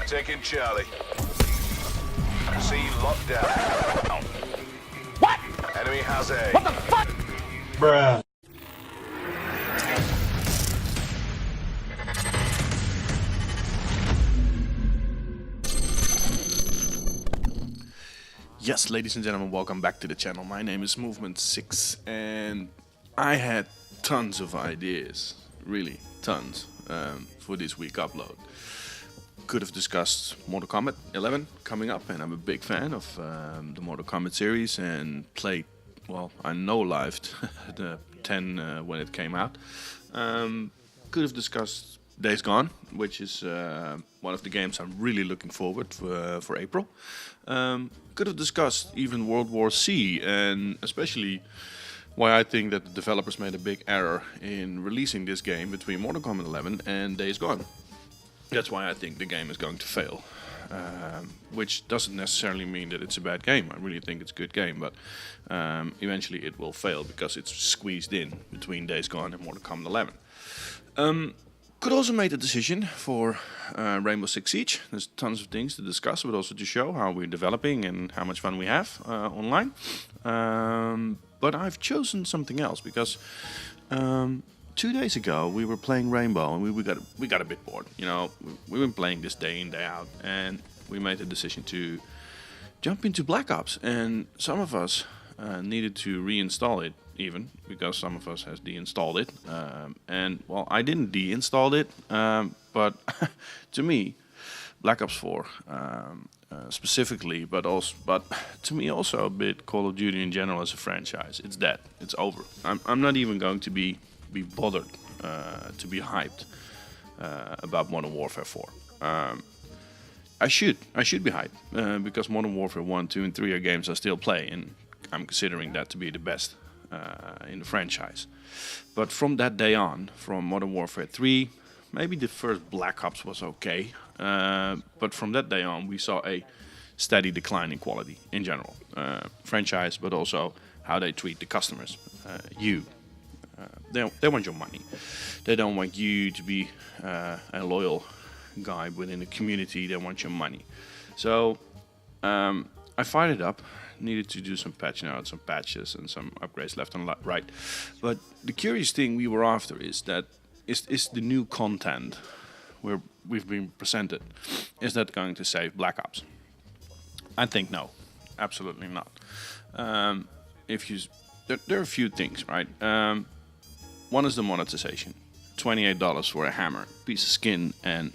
Taking Charlie. C locked down. What? Enemy has A. What the fuck? Bruh. Yes, ladies and gentlemen, welcome back to the channel. My name is Movement6 and I had tons of ideas, really tons, for this week upload. Could have discussed Mortal Kombat 11 coming up, and I'm a big fan of the Mortal Kombat series and played, well, I know-lived the 10 when it came out. Could have discussed Days Gone, which is one of the games I'm really looking forward for April. Could have discussed even World War C, and especially why I think that the developers made a big error in releasing this game between Mortal Kombat 11 and Days Gone. That's why I think the game is going to fail, which doesn't necessarily mean that it's a bad game. I really think it's a good game, but eventually it will fail because it's squeezed in between Days Gone and Mortal Kombat 11. Could also make a decision for Rainbow Six Siege. There's tons of things to discuss, but also to show how we're developing and how much fun we have online. But I've chosen something else because 2 days ago we were playing Rainbow and we got a bit bored. You know, we've been playing this day in, day out, and we made the decision to jump into Black Ops. And some of us needed to reinstall it, even because some of us has deinstalled it, and well, I didn't deinstall it, but to me Black Ops 4 specifically, but to me also a bit Call of Duty in general as a franchise, it's dead, it's over. I'm not even going to be bothered to be hyped about Modern Warfare 4. I should be hyped because Modern Warfare 1, 2 and 3 are games I still play, and I'm considering that to be the best in the franchise. But from that day on, from Modern Warfare 3, maybe the first Black Ops was okay, but from that day on we saw a steady decline in quality in general. Franchise, but also how they treat the customers. They want your money. They don't want you to be a loyal guy within the community. They want your money. So I fired it up. Needed to do some patch notes, some patches and some upgrades left and right. But the curious thing we were after is that is the new content where we've been presented, is that going to save Black Ops? I think no, absolutely not. There are a few things, right? One is the monetization. $28 for a hammer, piece of skin, and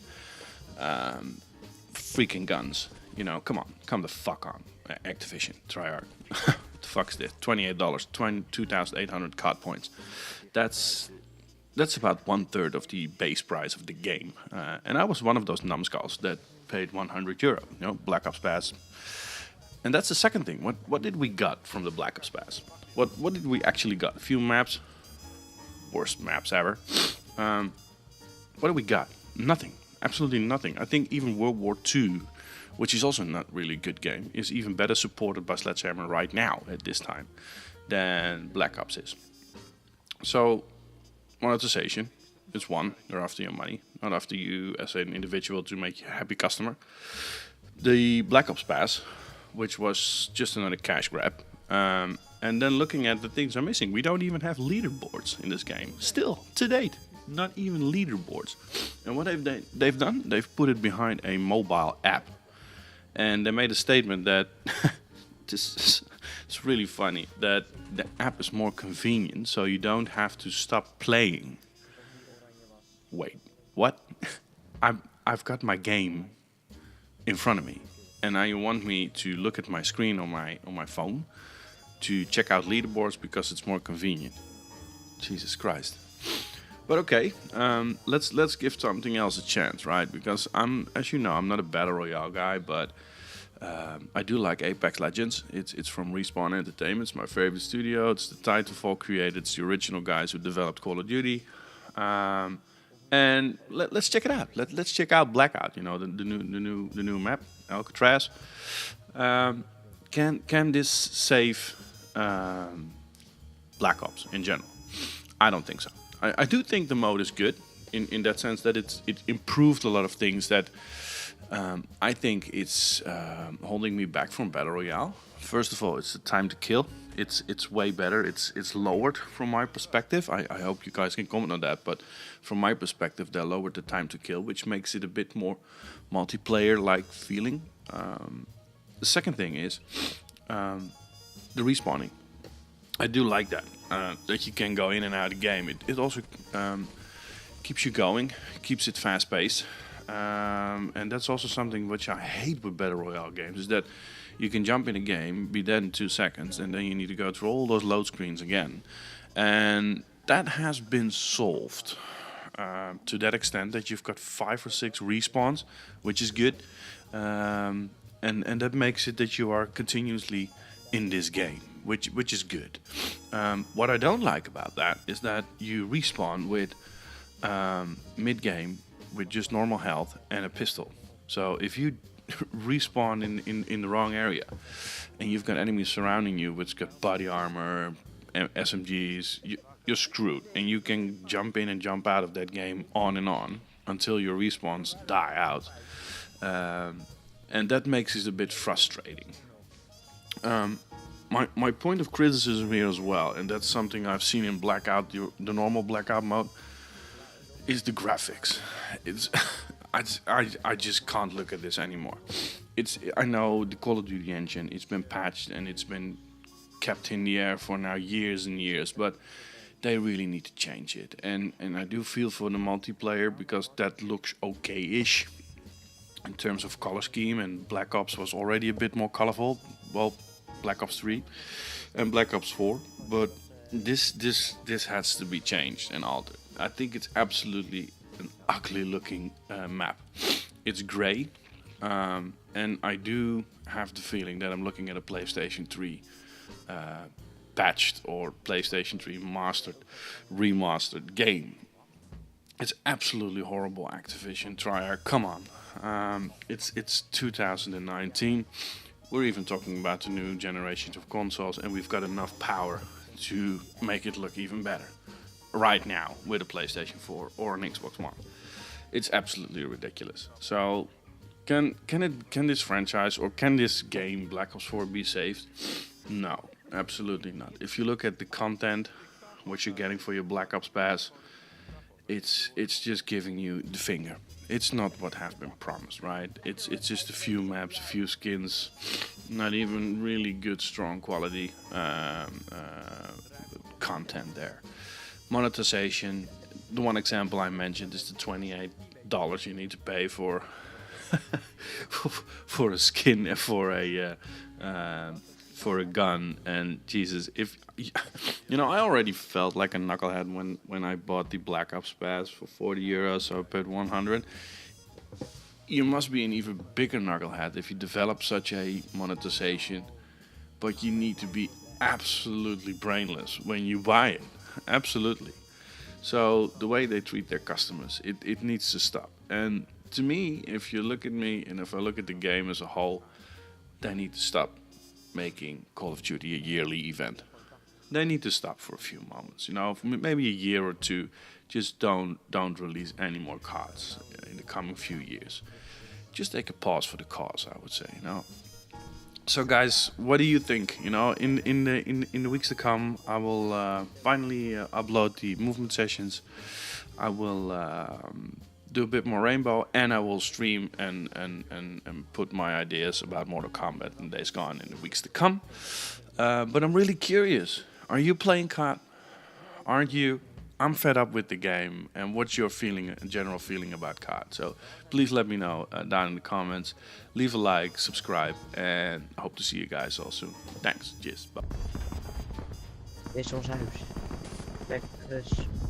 freaking guns. You know, come the fuck on. Activision, tryhard. What the fuck is this? $28, 2,800 COD points. That's about 1/3 of the base price of the game. And I was one of those numbskulls that paid €100. You know, Black Ops Pass. And that's the second thing. What did we got from the Black Ops Pass? What did we actually got? A few maps. Worst maps ever. What did we got? Nothing. Absolutely nothing. I think even World War II, which is also not really a good game, is even better supported by Sledgehammer right now at this time than Black Ops is. So, monetization is one. They're after your money, not after you as an individual to make you a happy customer. The Black Ops Pass, which was just another cash grab. And then looking at the things I'm missing, we don't even have leaderboards in this game. Still, to date, not even leaderboards. And what they've done, they've put it behind a mobile app. And they made a statement that it's really funny, that the app is more convenient, so you don't have to stop playing. Wait, what? I've got my game in front of me, and now you want me to look at my screen on my phone to check out leaderboards because it's more convenient. Jesus Christ. But okay, let's give something else a chance, right? Because as you know, I'm not a battle royale guy, but I do like Apex Legends. It's from Respawn Entertainment. It's my favorite studio. It's the Titanfall created. It's the original guys who developed Call of Duty. And let's check it out. Let's check out Blackout. You know, the new map, Alcatraz. Can this save Black Ops in general? I don't think so. I do think the mode is good in that sense that it improved a lot of things that I think it's holding me back from Battle Royale. First of all, it's the time to kill. It's way better. It's lowered from my perspective. I hope you guys can comment on that. But from my perspective, they lowered the time to kill, which makes it a bit more multiplayer-like feeling. The second thing is the respawning. I do like that. That you can go in and out of the game. It also keeps you going, keeps it fast-paced. And that's also something which I hate with Battle Royale games, is that you can jump in a game, be dead in 2 seconds, and then you need to go through all those load screens again. And that has been solved to that extent that you've got 5 or 6 respawns, which is good. And that makes it that you are continuously in this game, which is good. What I don't like about that is that you respawn with mid-game with just normal health and a pistol. So if you respawn in the wrong area and you've got enemies surrounding you which got body armor, SMGs, you're screwed, and you can jump in and jump out of that game on and on until your respawns die out. And that makes it a bit frustrating. My point of criticism here as well, and that's something I've seen in Blackout, the normal Blackout mode, is the graphics. It's I just can't look at this anymore. I know the Call of Duty engine, it's been patched and it's been kept in the air for now years and years, but they really need to change it. And I do feel for the multiplayer, because that looks okay-ish in terms of color scheme, and Black Ops was already a bit more colorful. Well, Black Ops 3 and Black Ops 4, but this has to be changed and altered. I think it's absolutely an ugly looking map. It's grey, and I do have the feeling that I'm looking at a PlayStation 3 patched or PlayStation 3 remastered game. It's absolutely horrible, Activision, Treyarch, come on. It's 2019. We're even talking about the new generations of consoles, and we've got enough power to make it look even better right now with a PlayStation 4 or an Xbox One. It's absolutely ridiculous. So can this franchise, or can this game Black Ops 4 be saved? No, absolutely not. If you look at the content, what you're getting for your Black Ops Pass, it's just giving you the finger. It's not what has been promised, right? It's just a few maps, a few skins, not even really good, strong quality content there. Monetization, the one example I mentioned is the $28 you need to pay for for a skin and for a gun. And Jesus, if you know, I already felt like a knucklehead when I bought the Black Ops Pass for €40, so I paid 100. You must be an even bigger knucklehead if you develop such a monetization, but you need to be absolutely brainless when you buy it. Absolutely. So the way they treat their customers, it needs to stop. And to me, if you look at me and if I look at the game as a whole, they need to stop making Call of Duty a yearly event. They need to stop for a few moments, you know, maybe a year or two. Just don't release any more cards in the coming few years. Just take a pause for the cause, I would say, you know. So guys, what do you think? You know, in the weeks to come, I will finally upload the movement sessions. I will do a bit more Rainbow, and I will stream and put my ideas about Mortal Kombat and Days Gone in the weeks to come. But I'm really curious. Are you playing COD? Aren't you? I'm fed up with the game, and what's your feeling, general feeling about COD? So please let me know down in the comments. Leave a like, subscribe, and I hope to see you guys all soon. Thanks. Cheers. Bye. Dit is ons huis. Lekker rust.